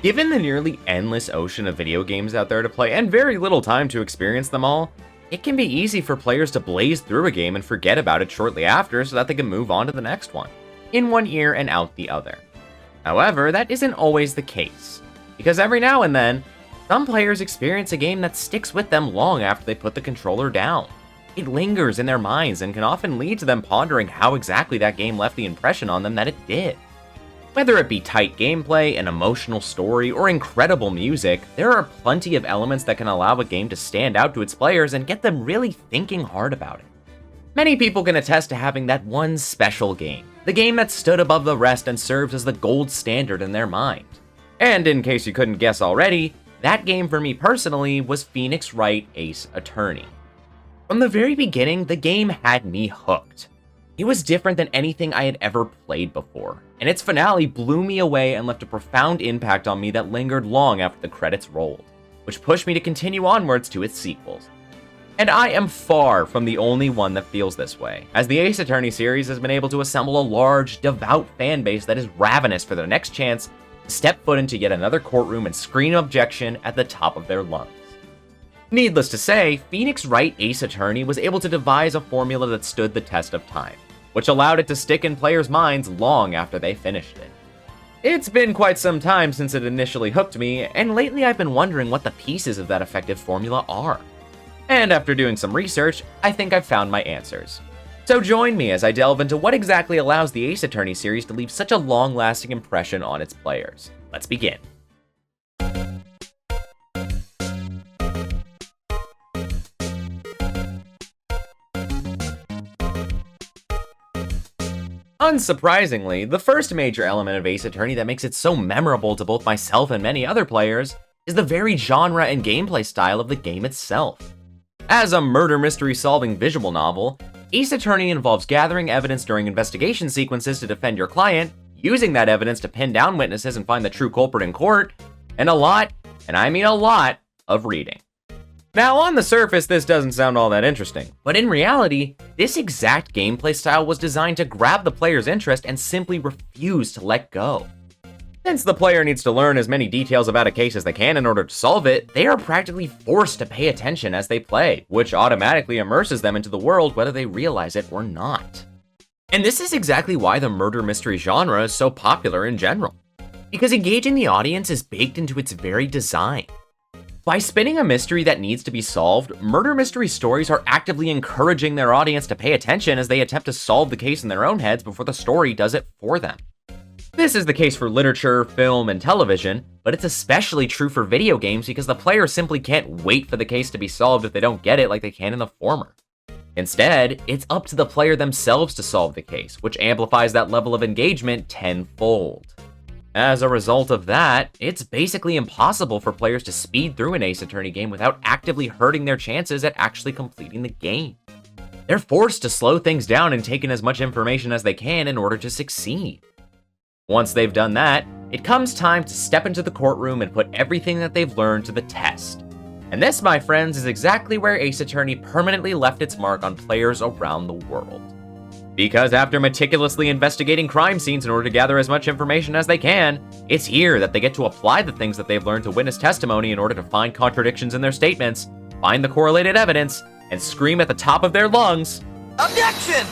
Given the nearly endless ocean of video games out there to play and very little time to experience them all, it can be easy for players to blaze through a game and forget about it shortly after so that they can move on to the next one, in one ear and out the other. However, that isn't always the case, because every now and then, some players experience a game that sticks with them long after they put the controller down. It lingers in their minds and can often lead to them pondering how exactly that game left the impression on them that it did. Whether it be tight gameplay, an emotional story, or incredible music, there are plenty of elements that can allow a game to stand out to its players and get them really thinking hard about it. Many people can attest to having that one special game, the game that stood above the rest and serves as the gold standard in their mind. And in case you couldn't guess already, that game for me personally was Phoenix Wright Ace Attorney. From the very beginning, the game had me hooked. It was different than anything I had ever played before, and its finale blew me away and left a profound impact on me that lingered long after the credits rolled, which pushed me to continue onwards to its sequels. And I am far from the only one that feels this way, as the Ace Attorney series has been able to assemble a large, devout fan base that is ravenous for their next chance to step foot into yet another courtroom and scream objection at the top of their lungs. Needless to say, Phoenix Wright Ace Attorney was able to devise a formula that stood the test of time, which allowed it to stick in players' minds long after they finished it. It's been quite some time since it initially hooked me, and lately I've been wondering what the pieces of that effective formula are. And after doing some research, I think I've found my answers. So join me as I delve into what exactly allows the Ace Attorney series to leave such a long-lasting impression on its players. Let's begin. Unsurprisingly, the first major element of Ace Attorney that makes it so memorable to both myself and many other players is the very genre and gameplay style of the game itself. As a murder mystery solving visual novel, Ace Attorney involves gathering evidence during investigation sequences to defend your client, using that evidence to pin down witnesses and find the true culprit in court, and a lot, and I mean a lot, of reading. Now, on the surface, this doesn't sound all that interesting, but in reality, this exact gameplay style was designed to grab the player's interest and simply refuse to let go. Since the player needs to learn as many details about a case as they can in order to solve it, they are practically forced to pay attention as they play, which automatically immerses them into the world whether they realize it or not. And this is exactly why the murder mystery genre is so popular in general, because engaging the audience is baked into its very design. By spinning a mystery that needs to be solved, murder mystery stories are actively encouraging their audience to pay attention as they attempt to solve the case in their own heads before the story does it for them. This is the case for literature, film, and television, but it's especially true for video games because the player simply can't wait for the case to be solved if they don't get it like they can in the former. Instead, it's up to the player themselves to solve the case, which amplifies that level of engagement tenfold. As a result of that, it's basically impossible for players to speed through an Ace Attorney game without actively hurting their chances at actually completing the game. They're forced to slow things down and take in as much information as they can in order to succeed. Once they've done that, it comes time to step into the courtroom and put everything that they've learned to the test. And this, my friends, is exactly where Ace Attorney permanently left its mark on players around the world. Because after meticulously investigating crime scenes in order to gather as much information as they can, it's here that they get to apply the things that they've learned to witness testimony in order to find contradictions in their statements, find the correlated evidence, and scream at the top of their lungs, "Objection!"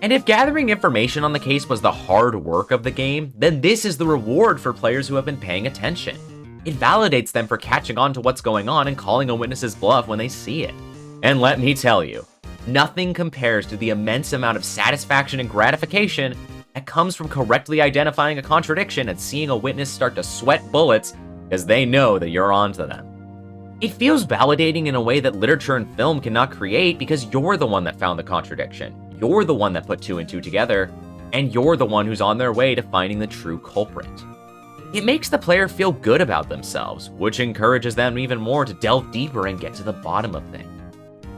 And if gathering information on the case was the hard work of the game, then this is the reward for players who have been paying attention. It validates them for catching on to what's going on and calling a witness's bluff when they see it. And let me tell you, nothing compares to the immense amount of satisfaction and gratification that comes from correctly identifying a contradiction and seeing a witness start to sweat bullets because they know that you're onto them. It feels validating in a way that literature and film cannot create because you're the one that found the contradiction, you're the one that put two and two together, and you're the one who's on their way to finding the true culprit. It makes the player feel good about themselves, which encourages them even more to delve deeper and get to the bottom of things.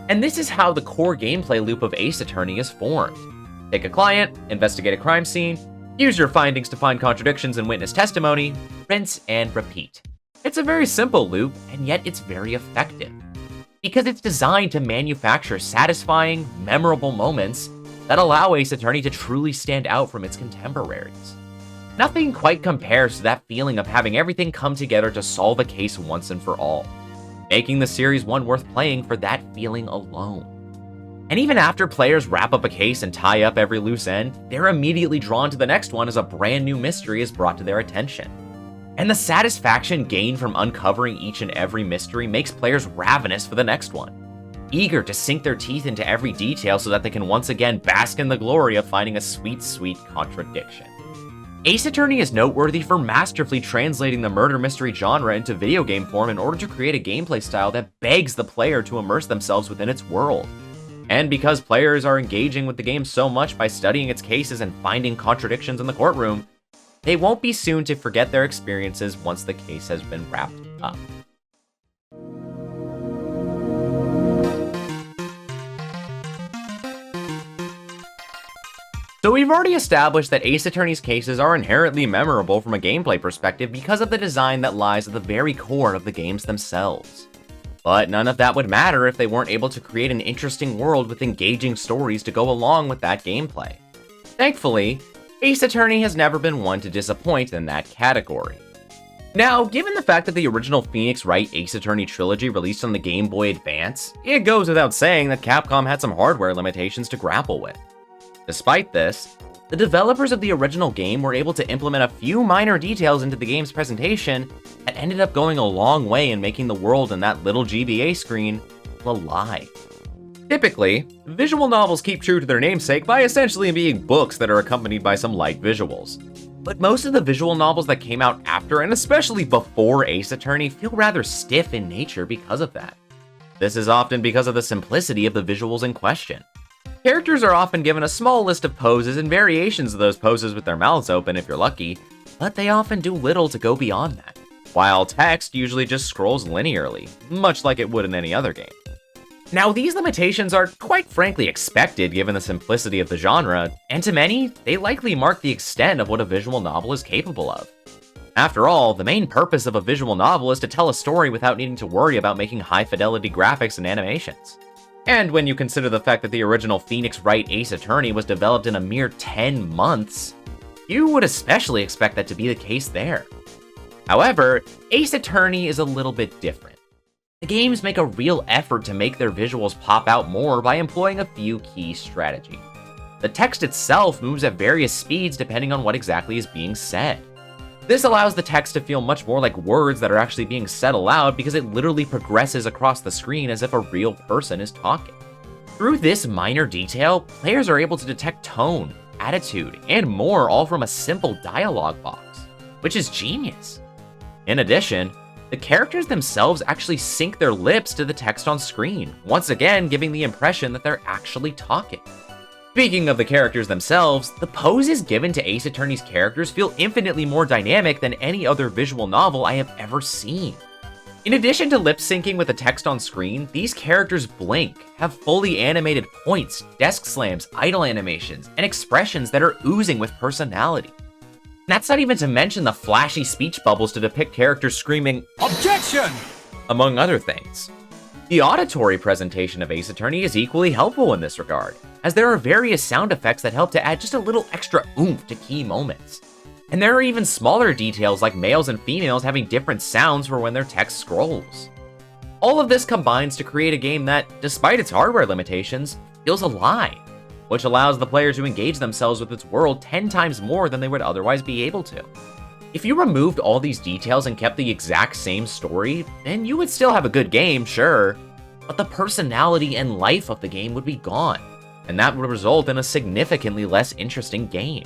And this is how the core gameplay loop of Ace Attorney is formed. Take a client, investigate a crime scene, use your findings to find contradictions in witness testimony, rinse and repeat. It's a very simple loop, and yet it's very effective. Because it's designed to manufacture satisfying, memorable moments that allow Ace Attorney to truly stand out from its contemporaries. nothing quite compares to that feeling of having everything come together to solve a case once and for all, making the series one worth playing for that feeling alone. And even after players wrap up a case and tie up every loose end, they're immediately drawn to the next one as a brand new mystery is brought to their attention. And the satisfaction gained from uncovering each and every mystery makes players ravenous for the next one, eager to sink their teeth into every detail so that they can once again bask in the glory of finding a sweet, sweet contradiction. Ace Attorney is noteworthy for masterfully translating the murder mystery genre into video game form in order to create a gameplay style that begs the player to immerse themselves within its world. And because players are engaging with the game so much by studying its cases and finding contradictions in the courtroom, they won't be soon to forget their experiences once the case has been wrapped up. So we've already established that Ace Attorney's cases are inherently memorable from a gameplay perspective because of the design that lies at the very core of the games themselves. But none of that would matter if they weren't able to create an interesting world with engaging stories to go along with that gameplay. Thankfully, Ace Attorney has never been one to disappoint in that category. Now, given the fact that the original Phoenix Wright Ace Attorney trilogy released on the Game Boy Advance, it goes without saying that Capcom had some hardware limitations to grapple with. Despite this, the developers of the original game were able to implement a few minor details into the game's presentation that ended up going a long way in making the world in that little GBA screen alive. Typically, visual novels keep true to their namesake by essentially being books that are accompanied by some light visuals. But most of the visual novels that came out after, and especially before Ace Attorney, feel rather stiff in nature because of that. This is often because of the simplicity of the visuals in question. Characters are often given a small list of poses and variations of those poses with their mouths open if you're lucky, but they often do little to go beyond that, while text usually just scrolls linearly, much like it would in any other game. Now, these limitations are quite frankly expected given the simplicity of the genre, and to many, they likely mark the extent of what a visual novel is capable of. After all, the main purpose of a visual novel is to tell a story without needing to worry about making high-fidelity graphics and animations. And when you consider the fact that the original Phoenix Wright Ace Attorney was developed in a mere 10 months, you would especially expect that to be the case there. However, Ace Attorney is a little bit different. The games make a real effort to make their visuals pop out more by employing a few key strategies. The text itself moves at various speeds depending on what exactly is being said. This allows the text to feel much more like words that are actually being said aloud because it literally progresses across the screen as if a real person is talking. Through this minor detail, players are able to detect tone, attitude, and more all from a simple dialogue box, which is genius. In addition, the characters themselves actually sync their lips to the text on screen, once again giving the impression that they're actually talking. Speaking of the characters themselves, the poses given to Ace Attorney's characters feel infinitely more dynamic than any other visual novel I have ever seen. In addition to lip syncing with the text on screen, these characters blink, have fully animated points, desk slams, idle animations, and expressions that are oozing with personality. That's not even to mention the flashy speech bubbles to depict characters screaming, "Objection!" among other things. The auditory presentation of Ace Attorney is equally helpful in this regard, as there are various sound effects that help to add just a little extra oomph to key moments. And there are even smaller details like males and females having different sounds for when their text scrolls. All of this combines to create a game that, despite its hardware limitations, feels alive, which allows the player to engage themselves with its world 10 times more than they would otherwise be able to. If you removed all these details and kept the exact same story, then you would still have a good game, sure, but the personality and life of the game would be gone, and that would result in a significantly less interesting game.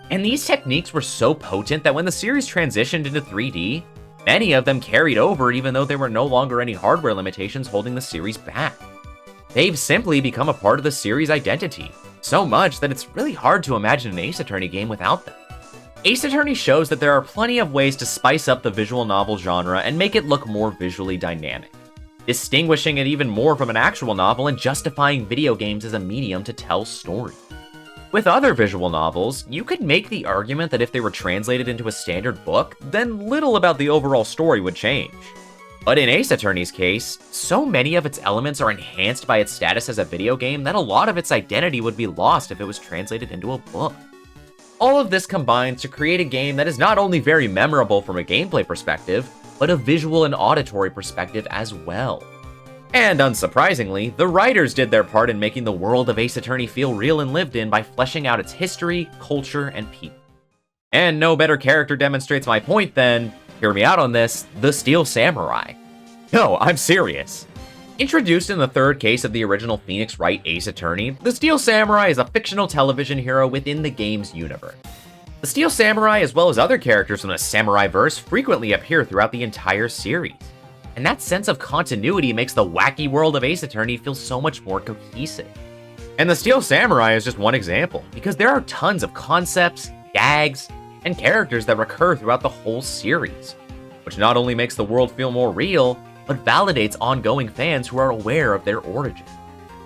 And these techniques were so potent that when the series transitioned into 3D, many of them carried over even though there were no longer any hardware limitations holding the series back. They've simply become a part of the series' identity, so much that it's really hard to imagine an Ace Attorney game without them. Ace Attorney shows that there are plenty of ways to spice up the visual novel genre and make it look more visually dynamic, distinguishing it even more from an actual novel and justifying video games as a medium to tell stories. With other visual novels, you could make the argument that if they were translated into a standard book, then little about the overall story would change. But in Ace Attorney's case, so many of its elements are enhanced by its status as a video game that a lot of its identity would be lost if it was translated into a book. All of this combines to create a game that is not only very memorable from a gameplay perspective, but a visual and auditory perspective as well. And unsurprisingly, the writers did their part in making the world of Ace Attorney feel real and lived in by fleshing out its history, culture, and people. And no better character demonstrates my point than, hear me out on this, the Steel Samurai. No, I'm serious. Introduced in the third case of the original Phoenix Wright Ace Attorney, the Steel Samurai is a fictional television hero within the game's universe. The Steel Samurai, as well as other characters from the Samurai-verse, frequently appear throughout the entire series. And that sense of continuity makes the wacky world of Ace Attorney feel so much more cohesive. And the Steel Samurai is just one example, because there are tons of concepts, gags, and characters that recur throughout the whole series, which not only makes the world feel more real, but validates ongoing fans who are aware of their origin.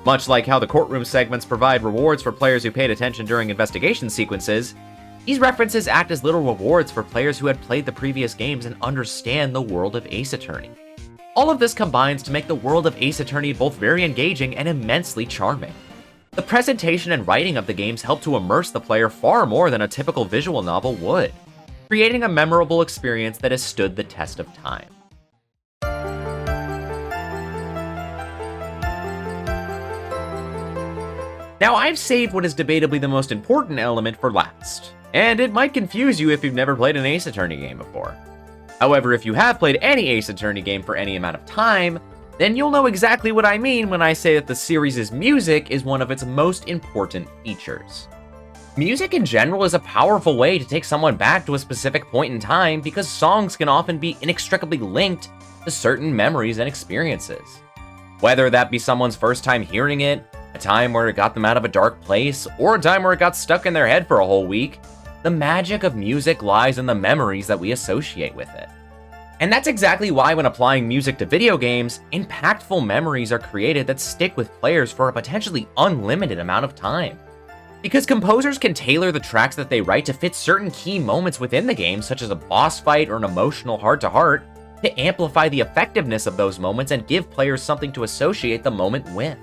Much like how the courtroom segments provide rewards for players who paid attention during investigation sequences, these references act as little rewards for players who had played the previous games and understand the world of Ace Attorney. All of this combines to make the world of Ace Attorney both very engaging and immensely charming. The presentation and writing of the games help to immerse the player far more than a typical visual novel would, creating a memorable experience that has stood the test of time. Now, I've saved what is debatably the most important element for last, and it might confuse you if you've never played an Ace Attorney game before. However, if you have played any Ace Attorney game for any amount of time, then you'll know exactly what I mean when I say that the series' music is one of its most important features. Music in general is a powerful way to take someone back to a specific point in time because songs can often be inextricably linked to certain memories and experiences. Whether that be someone's first time hearing it, a time where it got them out of a dark place, or a time where it got stuck in their head for a whole week, the magic of music lies in the memories that we associate with it. And that's exactly why when applying music to video games, impactful memories are created that stick with players for a potentially unlimited amount of time. Because composers can tailor the tracks that they write to fit certain key moments within the game, such as a boss fight or an emotional heart-to-heart, to amplify the effectiveness of those moments and give players something to associate the moment with.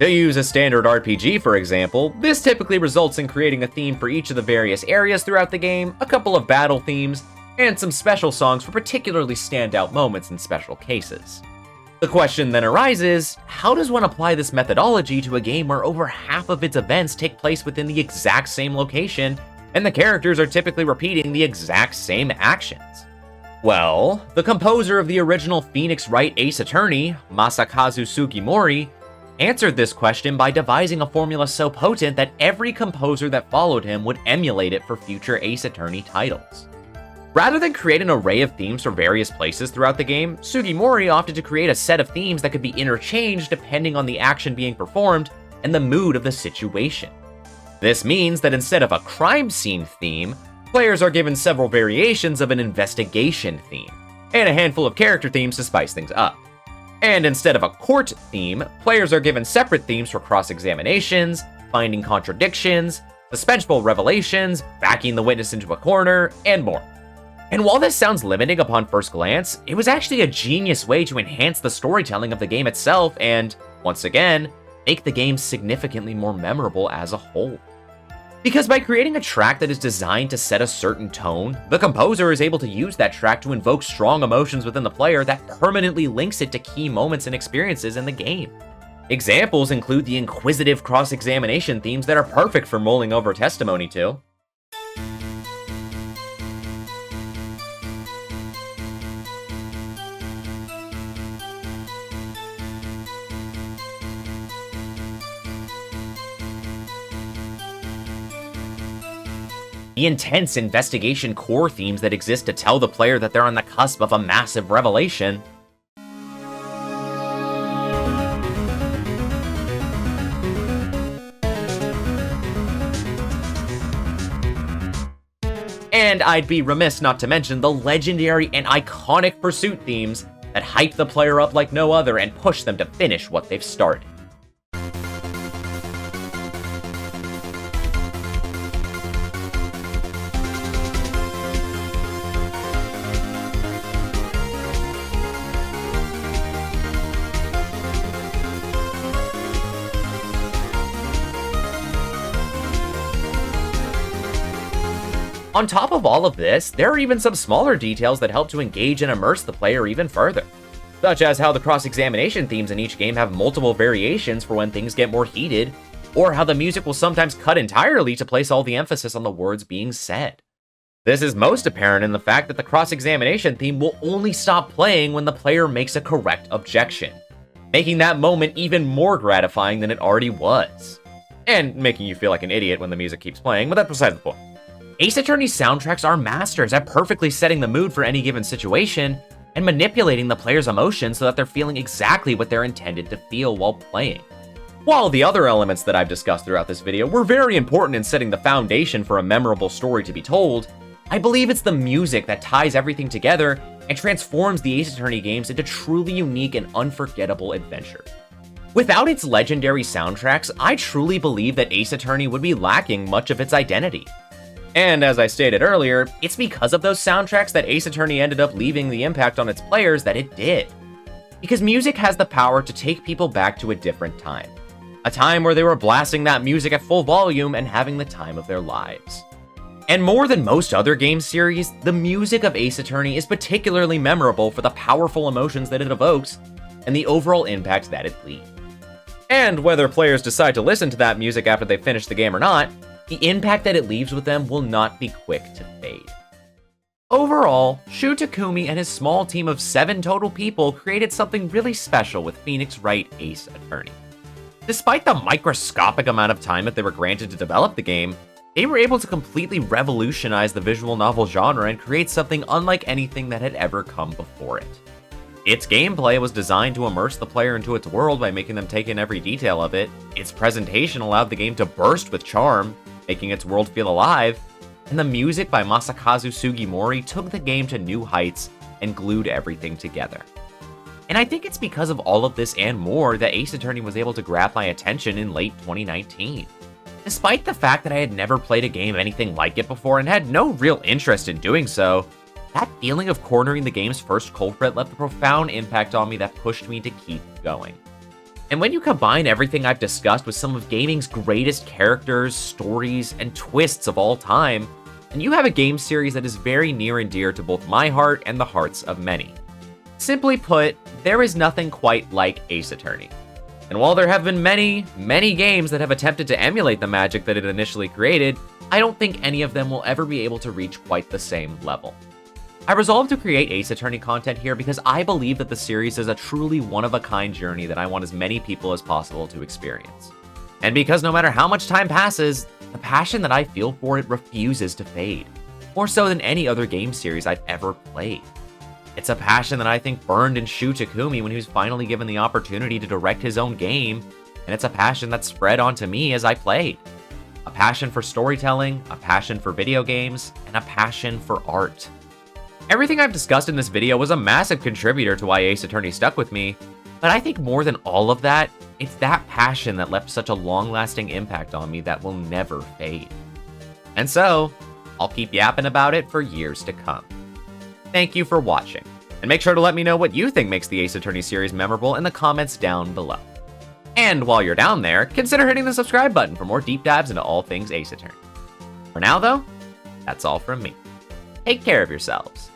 To use a standard RPG, for example, this typically results in creating a theme for each of the various areas throughout the game, a couple of battle themes, and some special songs for particularly standout moments in special cases. The question then arises, how does one apply this methodology to a game where over half of its events take place within the exact same location, and the characters are typically repeating the exact same actions? Well, the composer of the original Phoenix Wright Ace Attorney, Masakazu Sugimori, answered this question by devising a formula so potent that every composer that followed him would emulate it for future Ace Attorney titles. Rather than create an array of themes for various places throughout the game, Sugimori opted to create a set of themes that could be interchanged depending on the action being performed and the mood of the situation. This means that instead of a crime scene theme, players are given several variations of an investigation theme, and a handful of character themes to spice things up. And instead of a court theme, players are given separate themes for cross-examinations, finding contradictions, suspenseful revelations, backing the witness into a corner, and more. And while this sounds limiting upon first glance, it was actually a genius way to enhance the storytelling of the game itself and, once again, make the game significantly more memorable as a whole. Because by creating a track that is designed to set a certain tone, the composer is able to use that track to invoke strong emotions within the player that permanently links it to key moments and experiences in the game. Examples include the inquisitive cross-examination themes that are perfect for mulling over testimony to, the intense investigation core themes that exist to tell the player that they're on the cusp of a massive revelation, and I'd be remiss not to mention the legendary and iconic pursuit themes that hype the player up like no other and push them to finish what they've started. On top of all of this, there are even some smaller details that help to engage and immerse the player even further, such as how the cross-examination themes in each game have multiple variations for when things get more heated, or how the music will sometimes cut entirely to place all the emphasis on the words being said. This is most apparent in the fact that the cross-examination theme will only stop playing when the player makes a correct objection, making that moment even more gratifying than it already was, and making you feel like an idiot when the music keeps playing, but that's beside the point. Ace Attorney's soundtracks are masters at perfectly setting the mood for any given situation and manipulating the player's emotions so that they're feeling exactly what they're intended to feel while playing. While the other elements that I've discussed throughout this video were very important in setting the foundation for a memorable story to be told, I believe it's the music that ties everything together and transforms the Ace Attorney games into truly unique and unforgettable adventures. Without its legendary soundtracks, I truly believe that Ace Attorney would be lacking much of its identity. And as I stated earlier, it's because of those soundtracks that Ace Attorney ended up leaving the impact on its players that it did. Because music has the power to take people back to a different time. A time where they were blasting that music at full volume and having the time of their lives. And more than most other game series, the music of Ace Attorney is particularly memorable for the powerful emotions that it evokes and the overall impact that it leaves. And whether players decide to listen to that music after they finish the game or not, the impact that it leaves with them will not be quick to fade. Overall, Shu Takumi and his small team of 7 total people created something really special with Phoenix Wright Ace Attorney. Despite the microscopic amount of time that they were granted to develop the game, they were able to completely revolutionize the visual novel genre and create something unlike anything that had ever come before it. Its gameplay was designed to immerse the player into its world by making them take in every detail of it, its presentation allowed the game to burst with charm, making its world feel alive, and the music by Masakazu Sugimori took the game to new heights and glued everything together. And I think it's because of all of this and more that Ace Attorney was able to grab my attention in late 2019. Despite the fact that I had never played a game anything like it before and had no real interest in doing so, that feeling of cornering the game's first culprit left a profound impact on me that pushed me to keep going. And when you combine everything I've discussed with some of gaming's greatest characters, stories, and twists of all time, and you have a game series that is very near and dear to both my heart and the hearts of many. Simply put, there is nothing quite like Ace Attorney. And while there have been many, many games that have attempted to emulate the magic that it initially created, I don't think any of them will ever be able to reach quite the same level. I resolved to create Ace Attorney content here because I believe that the series is a truly one-of-a-kind journey that I want as many people as possible to experience. And because no matter how much time passes, the passion that I feel for it refuses to fade, more so than any other game series I've ever played. It's a passion that I think burned in Shu Takumi when he was finally given the opportunity to direct his own game, and it's a passion that spread onto me as I played. A passion for storytelling, a passion for video games, and a passion for art. Everything I've discussed in this video was a massive contributor to why Ace Attorney stuck with me, but I think more than all of that, it's that passion that left such a long-lasting impact on me that will never fade. And so, I'll keep yapping about it for years to come. Thank you for watching, and make sure to let me know what you think makes the Ace Attorney series memorable in the comments down below. And while you're down there, consider hitting the subscribe button for more deep dives into all things Ace Attorney. For now though, that's all from me. Take care of yourselves.